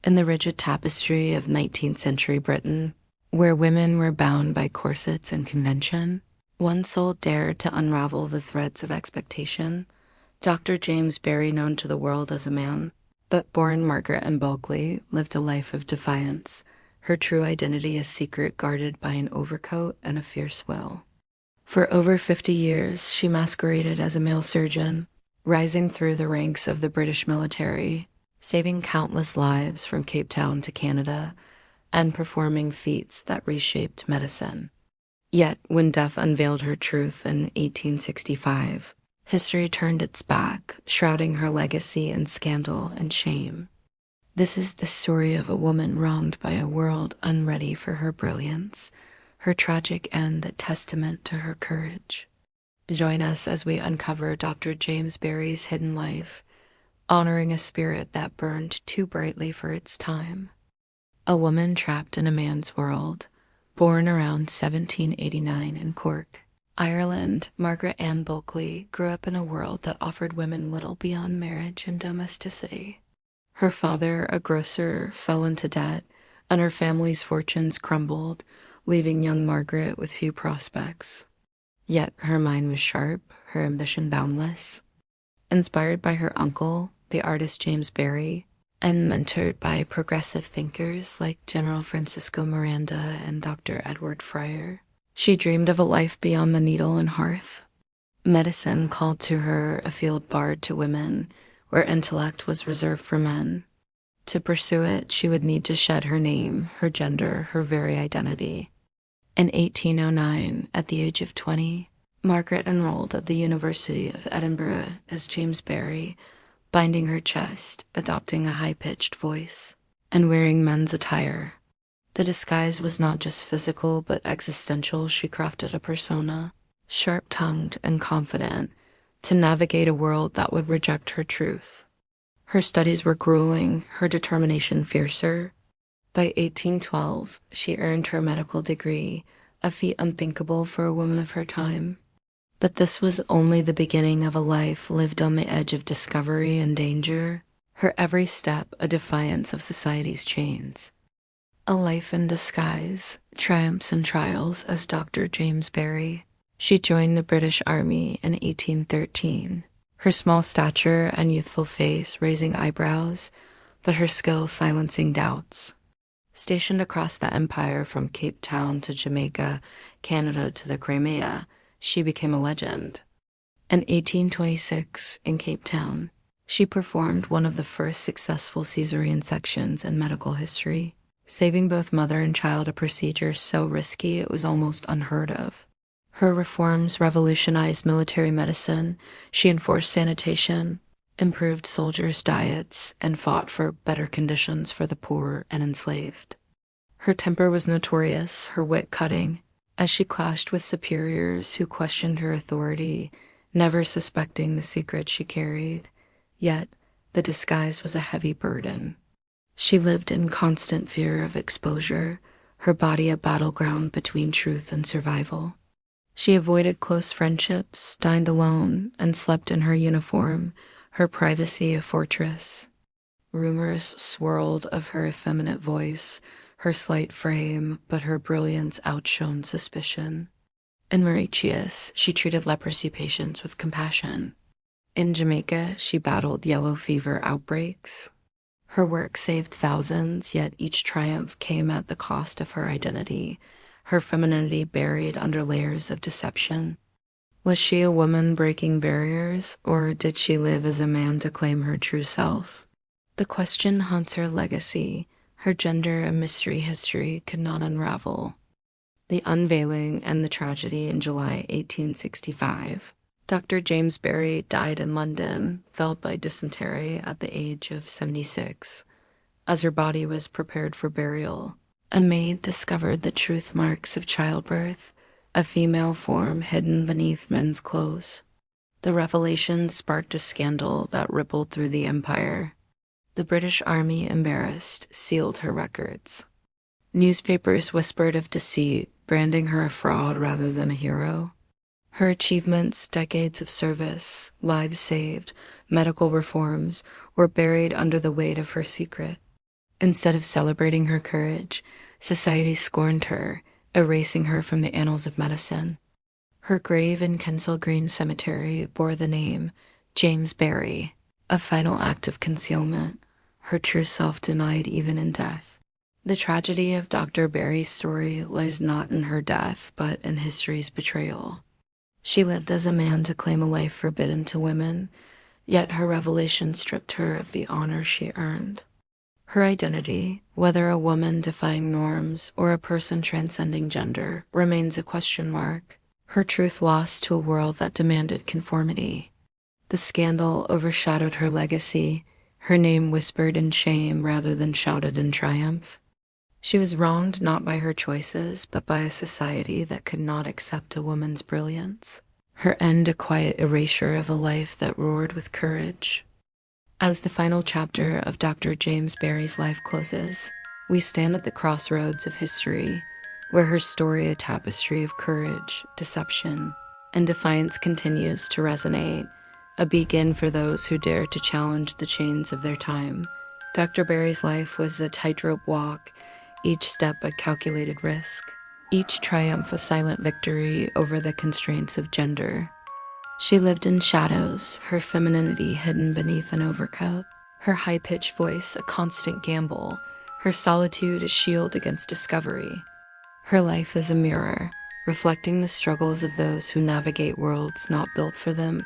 In the rigid tapestry of 19th century Britain, where women were bound by corsets and convention, one soul dared to unravel the threads of expectation. Dr. James Barry, known to the world as a man, but born Margaret Ann Bulkley, lived a life of defiance, her true identity a secret guarded by an overcoat and a fierce will. For over 50 years, she masqueraded as a male surgeon, rising through the ranks of the British military, saving countless lives from Cape Town to Canada, and performing feats that reshaped medicine. Yet, when death unveiled her truth in 1865, history turned its back, shrouding her legacy in scandal and shame. This is the story of a woman wronged by a world unready for her brilliance, her tragic end a testament to her courage. Join us as we uncover Dr. James Barry's hidden life, honoring a spirit that burned too brightly for its time. A woman trapped in a man's world, born around 1789 in Cork, Ireland, Margaret Ann Bulkley grew up in a world that offered women little beyond marriage and domesticity. Her father, a grocer, fell into debt, and her family's fortunes crumbled, leaving young Margaret with few prospects. Yet her mind was sharp, her ambition boundless. Inspired by her uncle, the artist James Barry, and mentored by progressive thinkers like General Francisco Miranda and Dr. Edward Fryer, she dreamed of a life beyond the needle and hearth. Medicine called to her, a field barred to women, where intellect was reserved for men. To pursue it, she would need to shed her name, her gender, her very identity. In 1809, at the age of 20, Margaret enrolled at the University of Edinburgh as James Barry, binding her chest, adopting a high-pitched voice, and wearing men's attire. The disguise was not just physical but existential. She crafted a persona, sharp-tongued and confident, to navigate a world that would reject her truth. Her studies were grueling, her determination fiercer. By 1812, she earned her medical degree, a feat unthinkable for a woman of her time. But this was only the beginning of a life lived on the edge of discovery and danger, her every step a defiance of society's chains. A life in disguise, triumphs and trials as Dr. James Barry. She joined the British Army in 1813, her small stature and youthful face raising eyebrows, but her skill silencing doubts. Stationed across the empire from Cape Town to Jamaica, Canada to the Crimea, she became a legend. In 1826, in Cape Town, she performed one of the first successful cesarean sections in medical history, saving both mother and child, a procedure so risky it was almost unheard of. Her reforms revolutionized military medicine. She enforced sanitation, improved soldiers' diets, and fought for better conditions for the poor and enslaved. Her temper was notorious, her wit cutting, as she clashed with superiors who questioned her authority, never suspecting the secret she carried. Yet, the disguise was a heavy burden. She lived in constant fear of exposure, her body a battleground between truth and survival. She avoided close friendships, dined alone, and slept in her uniform, her privacy a fortress. Rumors swirled of her effeminate voice, her slight frame, but her brilliance outshone suspicion. In Mauritius, she treated leprosy patients with compassion. In Jamaica, she battled yellow fever outbreaks. Her work saved thousands, yet each triumph came at the cost of her identity, her femininity buried under layers of deception. Was she a woman breaking barriers, or did she live as a man to claim her true self? The question haunts her legacy. Her gender a mystery history could not unravel. The unveiling and the tragedy in July 1865. Dr. James Barry died in London, felled by dysentery at the age of 76. As her body was prepared for burial, a maid discovered the truth marks of childbirth, a female form hidden beneath men's clothes. The revelation sparked a scandal that rippled through the empire. The British Army, embarrassed, sealed her records. Newspapers whispered of deceit, branding her a fraud rather than a hero. Her achievements, decades of service, lives saved, medical reforms, were buried under the weight of her secret. Instead of celebrating her courage, society scorned her, erasing her from the annals of medicine. Her grave in Kensal Green Cemetery bore the name James Barry, a final act of concealment, her true self denied even in death. The tragedy of Dr. Barry's story lies not in her death, but in history's betrayal. She lived as a man to claim a life forbidden to women, yet her revelation stripped her of the honor she earned. Her identity, whether a woman defying norms or a person transcending gender, remains a question mark, her truth lost to a world that demanded conformity. The scandal overshadowed her legacy, her name whispered in shame rather than shouted in triumph. She was wronged not by her choices, but by a society that could not accept a woman's brilliance. Her end a quiet erasure of a life that roared with courage. As the final chapter of Dr. James Barry's life closes, we stand at the crossroads of history, where her story, a tapestry of courage, deception, and defiance, continues to resonate, a beacon for those who dare to challenge the chains of their time. Dr. Barry's life was a tightrope walk, each step a calculated risk, each triumph a silent victory over the constraints of gender. She lived in shadows, her femininity hidden beneath an overcoat, her high-pitched voice a constant gamble, her solitude a shield against discovery. Her life is a mirror, reflecting the struggles of those who navigate worlds not built for them,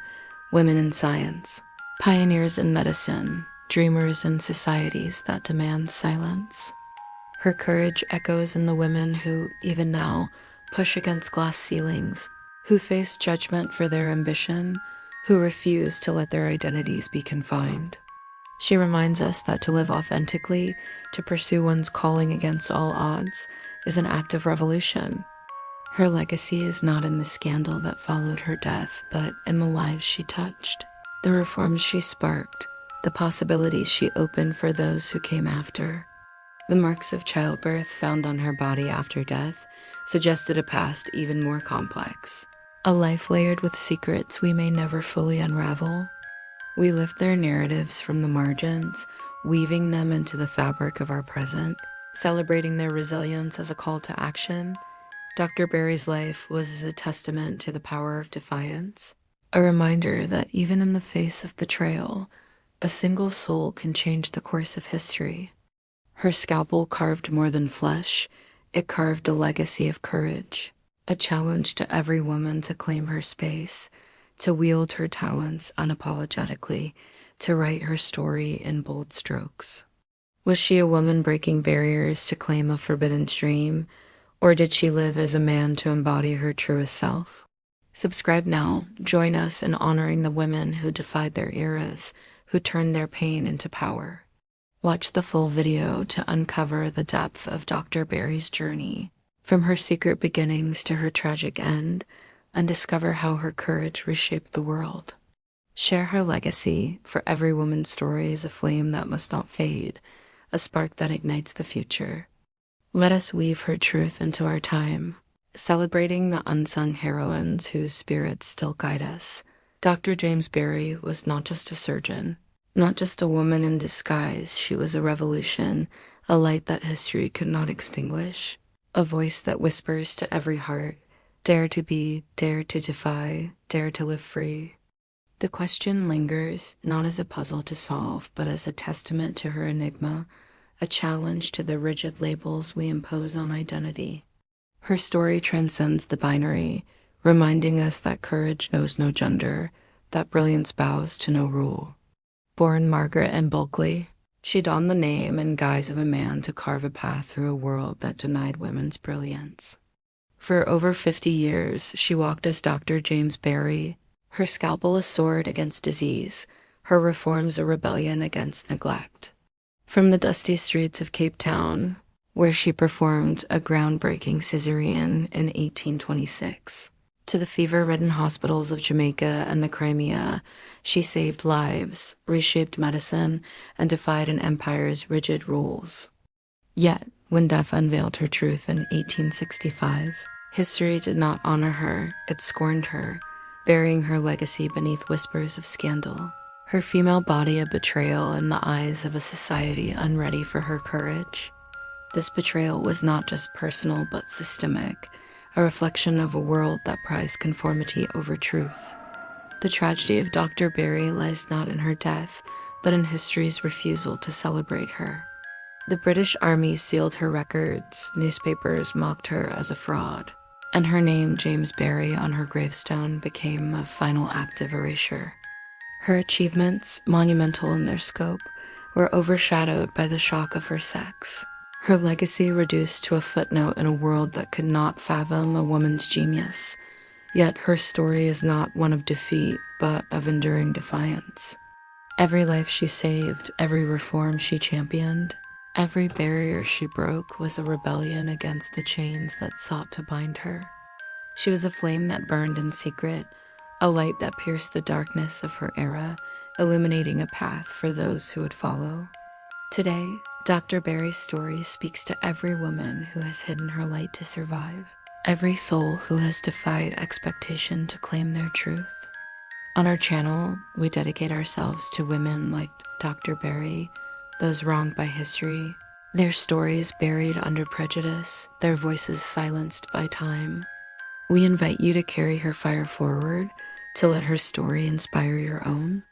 women in science, pioneers in medicine, dreamers in societies that demand silence. Her courage echoes in the women who, even now, push against glass ceilings, who face judgment for their ambition, who refuse to let their identities be confined. She reminds us that to live authentically, to pursue one's calling against all odds, is an act of revolution. Her legacy is not in the scandal that followed her death, but in the lives she touched, the reforms she sparked, the possibilities she opened for those who came after. The marks of childbirth found on her body after death suggested a past even more complex, a life layered with secrets we may never fully unravel. We lift their narratives from the margins, weaving them into the fabric of our present, celebrating their resilience as a call to action. Dr. Barry's life was a testament to the power of defiance, a reminder that even in the face of betrayal, a single soul can change the course of history. Her scalpel carved more than flesh, it carved a legacy of courage, a challenge to every woman to claim her space, to wield her talents unapologetically, to write her story in bold strokes. Was she a woman breaking barriers to claim a forbidden dream, or did she live as a man to embody her truest self? Subscribe now. Join us in honoring the women who defied their eras, who turned their pain into power. Watch the full video to uncover the depth of Dr. Barry's journey, from her secret beginnings to her tragic end, and discover how her courage reshaped the world. Share her legacy, for every woman's story is a flame that must not fade, a spark that ignites the future. Let us weave her truth into our time, celebrating the unsung heroines whose spirits still guide us. Dr. James Barry was not just a surgeon, not just a woman in disguise. She was a revolution, a light that history could not extinguish, a voice that whispers to every heart, dare to be, dare to defy, dare to live free. The question lingers, not as a puzzle to solve, but as a testament to her enigma, a challenge to the rigid labels we impose on identity. Her story transcends the binary, reminding us that courage knows no gender, that brilliance bows to no rule. Born Margaret Ann Bulkley, she donned the name and guise of a man to carve a path through a world that denied women's brilliance. For over 50 years, she walked as Dr. James Barry, her scalpel a sword against disease, her reforms a rebellion against neglect. From the dusty streets of Cape Town, where she performed a groundbreaking cesarean in 1826, to the fever-ridden hospitals of Jamaica and the Crimea, she saved lives, reshaped medicine, and defied an empire's rigid rules. Yet, when death unveiled her truth in 1865, history did not honor her, it scorned her, burying her legacy beneath whispers of scandal. her female body a betrayal in the eyes of a society unready for her courage. This betrayal was not just personal but systemic, a reflection of a world that prized conformity over truth. The tragedy of Dr. Berry lies not in her death, but in history's refusal to celebrate her. The British Army sealed her records, newspapers mocked her as a fraud, and her name, James Berry, on her gravestone became a final act of erasure. Her achievements, monumental in their scope, were overshadowed by the shock of her sex. Her legacy reduced to a footnote in a world that could not fathom a woman's genius. Yet her story is not one of defeat, but of enduring defiance. Every life she saved, every reform she championed, every barrier she broke was a rebellion against the chains that sought to bind her. She was a flame that burned in secret, a light that pierced the darkness of her era, illuminating a path for those who would follow. Today, Dr. Berry's story speaks to every woman who has hidden her light to survive, every soul who has defied expectation to claim their truth. On our channel, we dedicate ourselves to women like Dr. Berry, those wronged by history, their stories buried under prejudice, their voices silenced by time. We invite you to carry her fire forward, to let her story inspire your own.